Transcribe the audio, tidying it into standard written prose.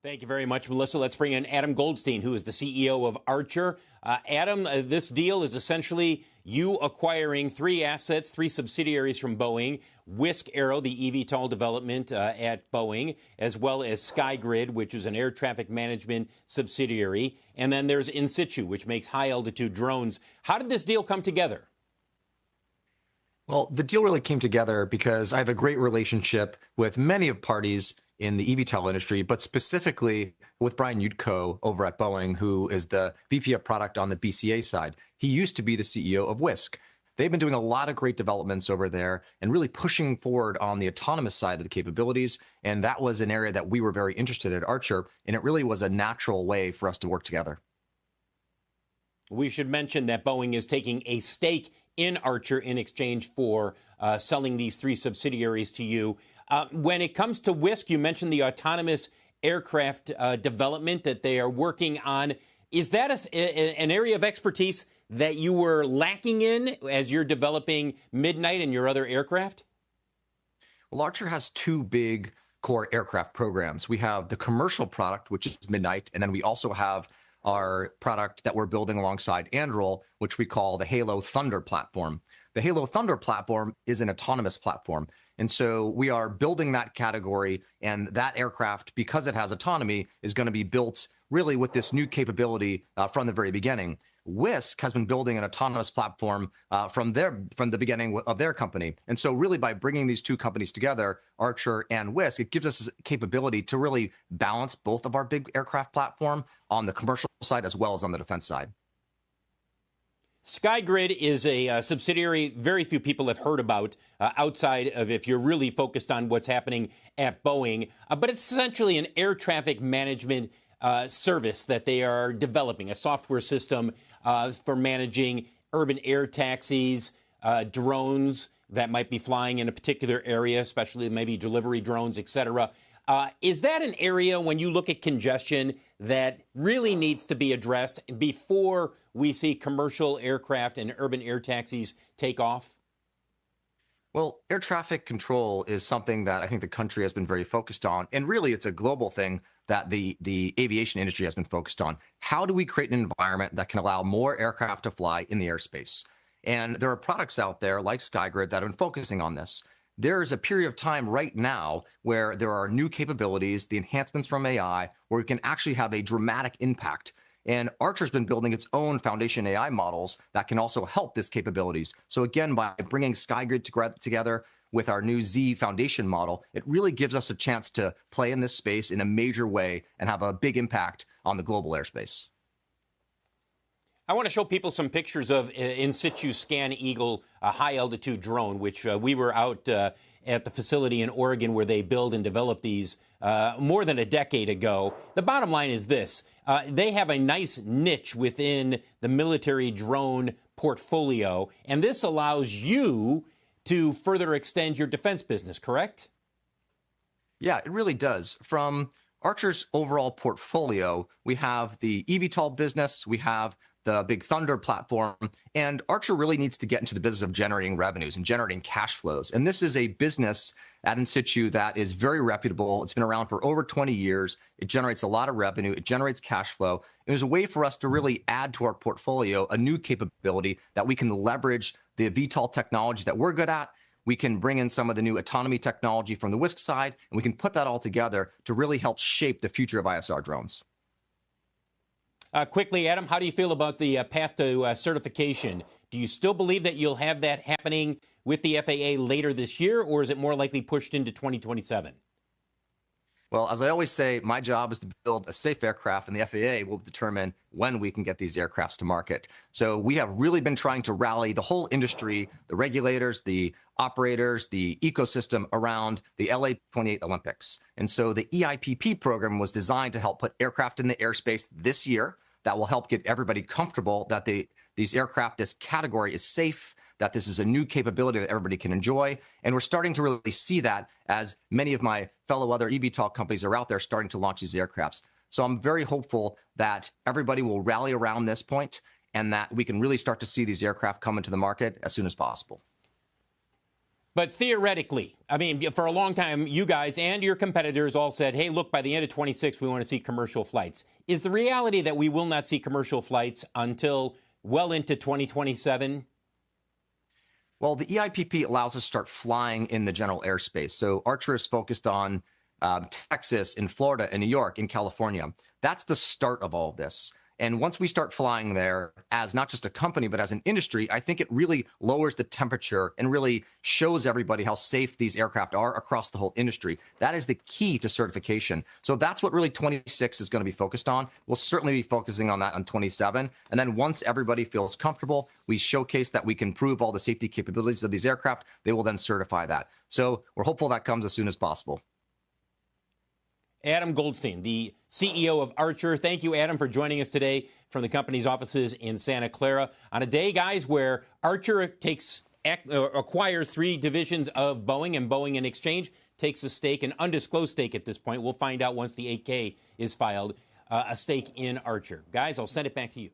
Thank you very much, Melissa. Let's bring in Adam Goldstein, who is the CEO of Archer. Adam, this deal is essentially you acquiring three assets, three subsidiaries from Boeing, Wisk Aero, the eVTOL development at Boeing, as well as SkyGrid, which is an air traffic management subsidiary. And then there's In Situ, which makes high-altitude drones. How did this deal come together? Well, the deal really came together because I have a great relationship with many of parties in the eVTOL industry, but specifically with Brian Yudko over at Boeing, who is the VP of product on the BCA side. He used to be the CEO of Wisk. They've been doing a lot of great developments over there and really pushing forward on the autonomous side of the capabilities. And that was an area that we were very interested in at Archer. And it really was a natural way for us to work together. We should mention that Boeing is taking a stake in Archer in exchange for selling these three subsidiaries to you. When it comes to Wisk, you mentioned the autonomous aircraft development that they are working on. Is that an area of expertise that you were lacking in as you're developing Midnight and your other aircraft? Well, Archer has two big core aircraft programs. We have the commercial product, which is Midnight, and then we also have our product that we're building alongside Anduril, which we call the Halo Thunder platform. The Halo Thunder platform is an autonomous platform. And so we are building that category, and that aircraft, because it has autonomy, is going to be built really with this new capability from the very beginning. Wisk has been building an autonomous platform from the beginning of their company. And so really by bringing these two companies together, Archer and Wisk, it gives us a capability to really balance both of our big aircraft platform on the commercial side as well as on the defense side. SkyGrid is a subsidiary very few people have heard about outside of if you're really focused on what's happening at Boeing. But it's essentially an air traffic management service that they are developing, a software system for managing urban air taxis, drones that might be flying in a particular area, especially maybe delivery drones, et cetera. Is that an area, when you look at congestion, that really needs to be addressed before we see commercial aircraft and urban air taxis take off? Well, air traffic control is something that I think the country has been very focused on. And really, it's a global thing that the aviation industry has been focused on. How do we create an environment that can allow more aircraft to fly in the airspace? And there are products out there like SkyGrid that have been focusing on this. There is a period of time right now where there are new capabilities, the enhancements from AI, where we can actually have a dramatic impact. And Archer's been building its own foundation AI models that can also help this capabilities. So again, by bringing SkyGrid together with our new Z foundation model, it really gives us a chance to play in this space in a major way and have a big impact on the global airspace. I want to show people some pictures of In Situ Scan Eagle, a high-altitude drone, which we were out at the facility in Oregon where they build and develop these more than a decade ago. The bottom line is this. They have a nice niche within the military drone portfolio, and this allows you to further extend your defense business, correct? Yeah, it really does. From Archer's overall portfolio, we have the eVTOL business, we have the Big Thunder platform, and Archer really needs to get into the business of generating revenues and generating cash flows. And this is a business at In Situ that is very reputable. It's been around for over 20 years. It generates a lot of revenue. It generates cash flow. It was a way for us to really add to our portfolio a new capability that we can leverage the VTOL technology that we're good at. We can bring in some of the new autonomy technology from the Wisk side, and we can put that all together to really help shape the future of ISR drones. Quickly, Adam, how do you feel about the path to certification? Do you still believe that you'll have that happening with the FAA later this year, or is it more likely pushed into 2027? Well, as I always say, my job is to build a safe aircraft, and the FAA will determine when we can get these aircrafts to market. So we have really been trying to rally the whole industry, the regulators, the operators, the ecosystem around the LA 28 Olympics. And so the EIPP program was designed to help put aircraft in the airspace this year. That will help get everybody comfortable that these aircraft, this category is safe, that this is a new capability that everybody can enjoy. And we're starting to really see that as many of my fellow other eVTOL companies are out there starting to launch these aircrafts. So I'm very hopeful that everybody will rally around this point and that we can really start to see these aircraft come into the market as soon as possible. But theoretically, I mean, for a long time, you guys and your competitors all said, hey, look, by the end of 26, we want to see commercial flights. Is the reality that we will not see commercial flights until well into 2027? Well, the EIPP allows us to start flying in the general airspace. So Archer is focused on Texas, in Florida, in New York, in California. That's the start of all of this. And once we start flying there as not just a company, but as an industry, I think it really lowers the temperature and really shows everybody how safe these aircraft are across the whole industry. That is the key to certification. So that's what really 26 is going to be focused on. We'll certainly be focusing on that on 27. And then once everybody feels comfortable, we showcase that we can prove all the safety capabilities of these aircraft. They will then certify that. So we're hopeful that comes as soon as possible. Adam Goldstein, the CEO of Archer. Thank you, Adam, for joining us today from the company's offices in Santa Clara on a day, guys, where Archer acquires 3 divisions of Boeing, and Boeing in exchange takes a stake, an undisclosed stake at this point. We'll find out once the 8K is filed, a stake in Archer. Guys, I'll send it back to you.